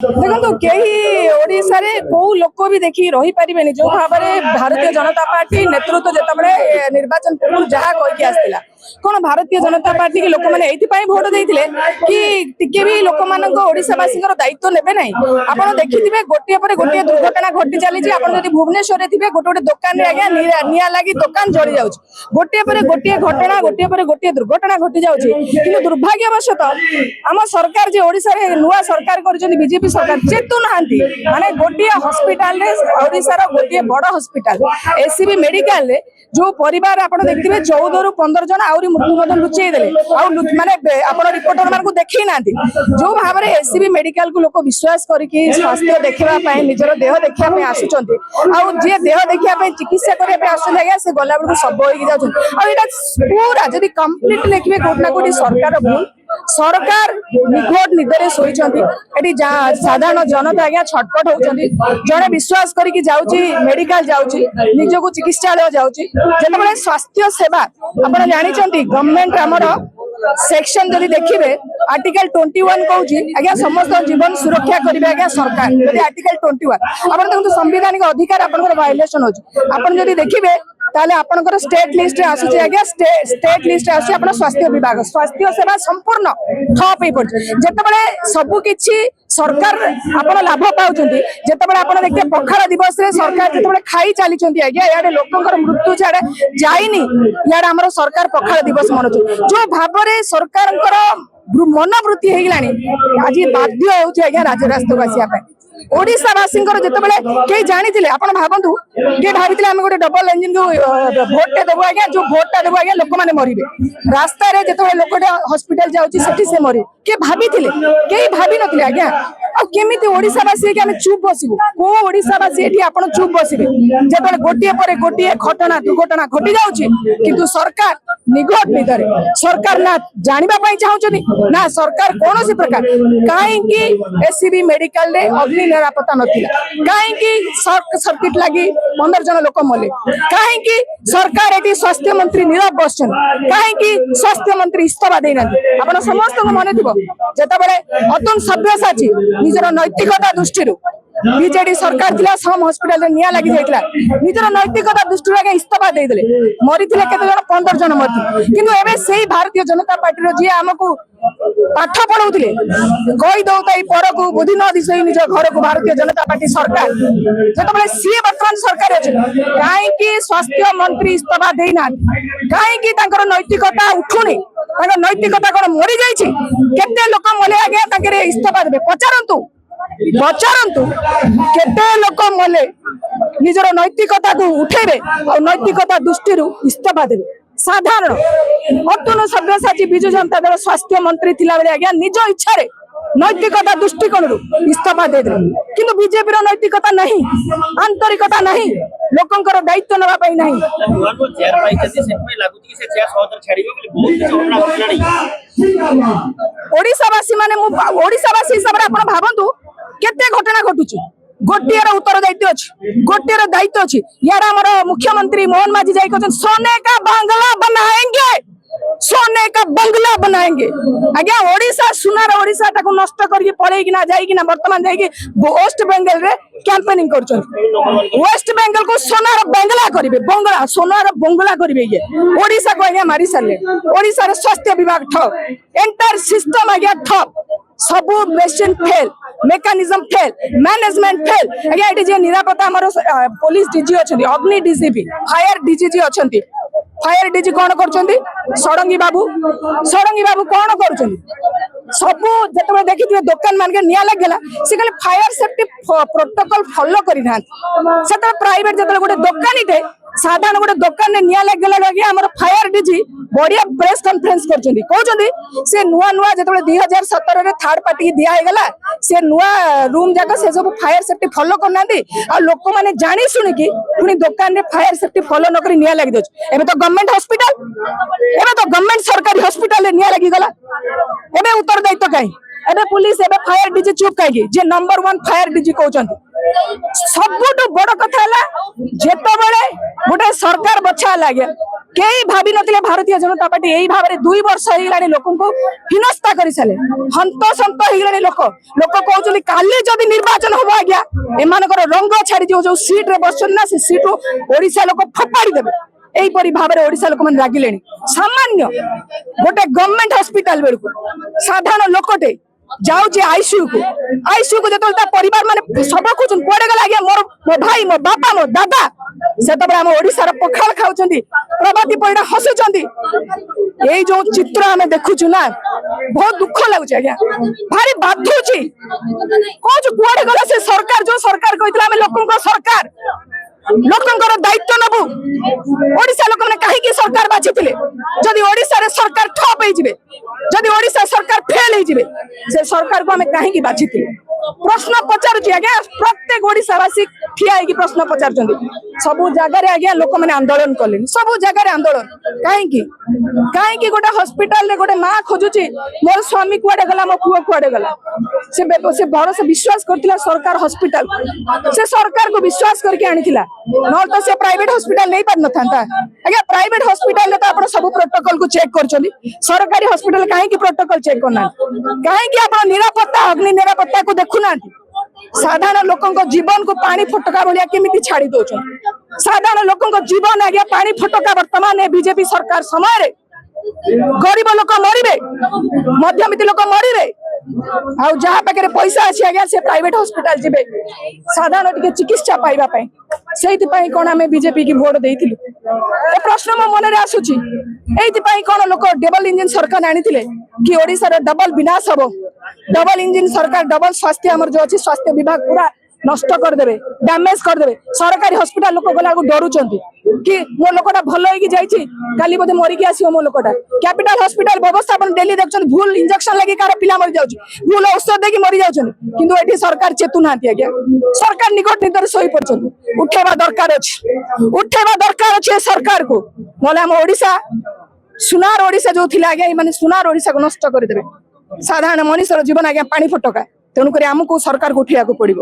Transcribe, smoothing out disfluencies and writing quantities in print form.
देखो कई ओडिशा रे को लोक भी देखी रही पारे जो भाव में भारतीय जनता पार्टी नेतृत्व जिते निर्वाचन पूर्व जहाँ कहीकि आसला कौन भारतीय जनता पार्टी के लोक मैंने भोट देते कि टिके भी लोक मानवासी दायित्व ने ना आप देखिए गोटे पर गोटे दुर्घटना घटी चली आप भुवनेश्वर थे गोटे गोटे दुकान आज्ञा निआ लगी दुकान जली जाऊँ गोटे पर गोटे घटना गोटे पर गोटे दुर्घटना घटी जाऊँगी कि दुर्भाग्यवशत आम सरकार जो ओडिशा रे नुआ सरकार बीजेपी सरकार चेतु ना माने गोटे हॉस्पिटल रे ओडिशा रो गोटे बड़ हॉस्पिटल एसीबी मेडिकल रे जो परिवार आप देखिए 14 ରୁ 15 जन आउरी मृत्यु लुचई देले माने आप रिपोर्टर मान को देखी ना जो भाव में एसीबी मेडिकल को लोक विश्वास करके स्वास्थ्य देखापी निजर देह देखापी आसुच्च जी देह देखा चिकित्सा करने आगे से गला बेलू सब हो पूरा जब कम्प्लीट लिखे कोटना कोटी सरकार भूल सरकार निघोट निदरे शोती साधारण जनता आज्ञा छटपट होती जड़े विश्वास करके जाऊँगी मेडिकल जाऊँगी निजक चिकित्सालय जाऊँगी जो स्वास्थ्य सेवा आप जानते गवर्नमेंट आमर सेक्शन जब देखिए आर्टिकल 21 कहूँ आज्ञा समस्त जीवन सुरक्षा करेंगे आज्ञा सरकार जब आर्टिकल 21 आप देखो संवैधानिक अधिकार आप वायोलेसन हो देखिए ताले आपनकर स्टेट लिस्ट आसुचे आज्ञा स्टेट लिस्ट आसी आपन स्वास्थ्य विभाग स्वास्थ्य सेवा संपूर्ण ठप हो पड़े जेतेबेले सबु किछि सरकार आपन लाभ पाउचंती जेतेबेले आपन देखते पखाला दिवस रे सरकार जेतेबेले खाई चली चंती आज्ञा याडे लोकंकर मृत्यु छाड़े जाइनी याडे हमर सरकार पखाला दिवस मनोछ जो भाबरे सरकारंकर मनोवृत्ति हे गिलानी आज बाध्य होउछ आज्ञा राजरास्ता आसिया ओडिशावासी कई जानी आप भावतु किए भाई आम गोटे डबल इंजिन भोटे देव आज्ञा जो भोटा देव आज्ञा लोक मैंने मरवे रास्तार जो लोक हस्पिटाल जाऊँगी से मर किए भाभी कई भावी नी आज्ञा आमती ओडिशावासी आम चुप बसबू को ओडिशावासी ये आप चुप बसवे जो गोटे पर गोटे घटना दुर्घटना घटी जाऊँगी किंतु सरकार निघट निदरे सरकार ना जानापी चाहूँ ना सरकार कौन सी प्रकार कहीं एसीबी मेडिकल अग्नि निरापत्ता नथिला कहीं शॉर्ट सर्किट लगी 15 जन लोक मले कहीं सरकार ये स्वास्थ्य मंत्री नीरव बसन कहीं स्वास्थ्य मंत्री इस्तीफा देना आप समस्त मन थी जितेबाला अतुल सभ्यसाची निजर नैतिकता दृष्टि बीजेडी सरकार थिला सम हॉस्पिटल रे निया लगी जाइतला निजर नैतिकता दृष्टि रे इस्तीफा दे देले मरिथिले केते जन 15 जन मरथि किंतु एबे सेही भारतीय जनता पार्टी रो जे हमकु पाठ पढ़ाउथिले कहि दउताई पर को बुद्धि न दिसई निज घर को भारतीय जनता पार्टी सरकार जेतबे सी वर्तमान सरकार अछि काहे कि स्वास्थ्य मंत्री इस्तीफा देना काहे कि तांकर नैतिकता उठुनी तांकर नैतिकता कोन मरि जाई छि केते लोक मले आगे तांकर इस्तीफा देबे पचारंतु केते लोक मले निजर नैतिकता को उठेबे और नैतिकता दृष्टि इस्तीफा देबे साधारण अतुल सभ्यसाची विजु जनता दल स्वास्थ्य मंत्री थिला बेले आज्ञा निज इच्छा रे नैतिकता दृष्टिकोण इस्तीफा दे किंतु बीजेपी रो नैतिकता नहीं आंतरिकता नहीं लोकंकर दायित्व नवा पई नहीं ओडिशावासी माने ओडिशावासी हिसाब रे आपण भाबंतु केते घटना घटुची गोटे उत्तर दायित्व अच्छी गोटे दायित्व अच्छी यार आमर मुख्यमंत्री मोहन माझी जाई कहते सोने का बंगला बनाएंगे सोने का बंगला बनाएंगे आज्ञा ओडिशा सुनार ओडिशा ताको नष्ट करके पड़े कि ना जाई कि ना वर्तमान जाई कि वेस्ट बेंगल रे कैंपेनिंग कर वेस्ट बेंगल को सोनार बंगला करिवे बंगला सोनार बंगला करिवे ये ओडिशा को आज्ञा मारी सारे ओडिशा रे स्वास्थ्य विभाग ठप एंटायर सिस्टम आज्ञा ठप सबू machine fail mechanism fail management fail आज्ञा ये निरापत्ता आमर पुलिस डीजी अच्छा अग्नि डीजीपी फायर डीजी अच्छा फायर डीजी कौन कर षडंगी बाबू कौन कर सबू जो देखिए दुकान मान के निया लगे सी खाली फायर सेफ्टी प्रोटोकॉल फॉलो करना प्राइवेट जो गोटे दुकानी थे साधारण गोटे दुकान में निया लगे लगे आम फायर डीजी बढ़िया प्रेस कॉन्फ्रेंस कहते से नुआ नुआ जो 2017 रे थर्ड पार्टी दिगला से नुआ रूम जाक से सब फायर सेफ्टी फॉलो करना लोक मैंने जानी शुणिकी पुणी दुकान में फायर सेफ्टी फॉलो नक निया लगी दे तो गवर्नमेंट हॉस्पिटल एबे तो गवर्नमेंट सरकारी हॉस्पिटल निया लगी गला एबे उत्तर दायित्व कहीं एबे पुलिस एबे फायर डीजी चुप कहीं जे नंबर 1 फायर डीजी कहते सबुठ बड़ कथा जेतबेले गोटे सरकार बछा लगे कई भावी नथिले भारतीय जनता पार्टी यही भाव में 2 वर्ष हो लोक हिनस्ता कर सारे हंतसंत हो लोक लोक कहते काली जदि निर्वाचन हम आज्ञा एम रंग छाड़ी जो सीट रे बस ना से सीट ओडिशा लोक फोपाड़ी देवे यहीपरी भाव में ओडिशा लोक मैंने रागिले सामान्य गोटे गवर्नमेंट हॉस्पिटल बेलू साधारण लोकटे जाऊे आईसीयू को जो परिवार माने सब कुछ कुआडे गला आज्ञा मोर मो भाई मो बापा मो दादा से आम ओडिशार पखाल खाऊं प्रभाती परिडा हसुंट यही जो चित्र आम देखुचु ना बहुत दुख लगुच आज्ञा भारी बाधुची कौन कुआडे गला से सरकार जो सरकार कहते लोक सरकार लोकंकर दायित्व नबु ओडिशा लोक मैंने कहीं सरकार बाछी जदि ओडिशा रे सरकार ठप हो जदि ओडिशा सरकार फेल हो से सरकार को आम कहीं बाछी प्रश्न पचारुची आज्ञा प्रत्येक ओडिशावासी ठिया होगी प्रश्न पचार सबू जगार आज्ञा लोक मैंने आंदोलन कले सबू जगार आंदोलन कहीं गोटे हॉस्पिटल रे गोटे माँ खोजुची मोर स्वामी कुआडे गला मो पुओ कुआडे गला से भरोसा विश्वास करथिला सरकार हॉस्पिटल से सरकार को विश्वास करके आनिथिला न तो से प्राइवेट हॉस्पिटल नहीं पार नथांता आज्ञा प्राइवेट हॉस्पिटल तो आप सब प्रोटोकॉल को चेक करछनी सरकारी हॉस्पिटल कहीं प्रोटोकॉल चेक करना कहीं आप निरापत्ता अग्नि निरापत्ता को देखुना साधारण लोक जीवन को पानी फटका भाया केमिति छाड़ी दौरान साधारण लोक जीवन आज्ञा पानी फटका वर्तमान बीजेपी सरकार समय गरीब लोक मरबे मध्यमित लोक मरबे आ जहाँ पाखे पैसा अच्छी आज्ञा से प्राइवेट हॉस्पिटल जीवे साधारण टे चिकित्सा पाइबा से कौन आम बीजेपी की भोट देलु प्रश्न मो मन आसूची कौन लोक डबल इंजिन सरकार आनी कि ओडिशा डबल विनाश हम डबल इंजिन सरकार डबल स्वास्थ्य आमर जो अच्छी स्वास्थ्य विभाग पूरा नष्ट करदे डैमेज करदे सरकारी हॉस्पिटल लोक गला डरुंच कि मो लोकटा भल होगी बोधे मरिकी आसो मो लोकटा कैपिटल हॉस्पिटल व्यवस्थापन डेली देखते भूल इंजेक्शन लगी कार पिला मरी जाऊँ भूल औषध देकी मरी जाऊँ सरकार चेतु ना आज्ञा सरकार निकट निदर शोई पड़ते उठेवा दरकार अच्छे सरकार को ना आम ओडिशा सुनार ओडिशा जो थी आज्ञा ये सुनार ओडिशा को नष्ट करदे साधारण मनीषर जीवन आज्ञा पानी फटका तेणुक आमको सरकार को उठा पड़ो।